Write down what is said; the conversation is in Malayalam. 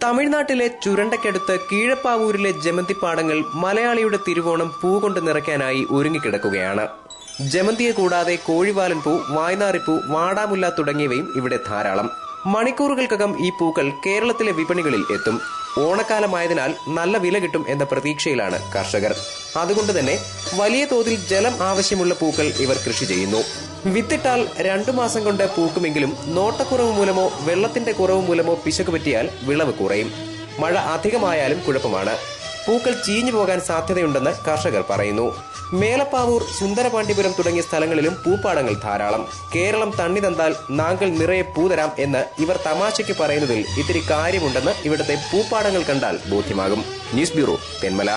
തമിഴ്നാട്ടിലെ ചുരണ്ടയ്ക്കടുത്ത് കീഴപ്പാവൂരിലെ ജമന്തിപ്പാടങ്ങൾ മലയാളിയുടെ തിരുവോണം പൂ കൊണ്ട് നിറയ്ക്കാനായി ഒരുങ്ങിക്കിടക്കുകയാണ്. ജമന്തിയെ കൂടാതെ കോഴിവാലൻ പൂ, വായ്നാറിപ്പൂ, വാടാമുല്ല തുടങ്ങിയവയും ഇവിടെ ധാരാളം. മണിക്കൂറുകൾക്കകം ഈ പൂക്കൾ കേരളത്തിലെ വിപണികളിൽ എത്തും. ഓണക്കാലമായതിനാൽ നല്ല വില കിട്ടും എന്ന പ്രതീക്ഷയിലാണ് കർഷകർ. അതുകൊണ്ട് തന്നെ വലിയ തോതിൽ ജലം ആവശ്യമുള്ള പൂക്കൾ ഇവർ കൃഷി ചെയ്യുന്നു. വിത്തിട്ടാൽ 2 മാസം കൊണ്ട് പൂക്കുമെങ്കിലും നോട്ടക്കുറവ് മൂലമോ വെള്ളത്തിന്റെ കുറവ് മൂലമോ പിശക് പറ്റിയാൽ വിളവ് കുറയും. മഴ അധികമായാലും കുഴപ്പമാണ്. പൂക്കൾ ചീഞ്ഞു പോകാൻ സാധ്യതയുണ്ടെന്ന് കർഷകർ പറയുന്നു. മേലപ്പാവൂർ, സുന്ദരപാണ്ഡിപുരം തുടങ്ങിയ സ്ഥലങ്ങളിലും പൂപ്പാടങ്ങൾ ധാരാളം. കേരളം തണ്ണി തന്നാൽ നാങ്കൾ നിറയെ പൂതരാം എന്ന് ഇവർ തമാശയ്ക്ക് പറയുന്നതിൽ ഇത്തിരി കാര്യമുണ്ടെന്ന് ഇവിടുത്തെ പൂപ്പാടങ്ങൾ കണ്ടാൽ ബോധ്യമാകും. News bureau, Thenmala.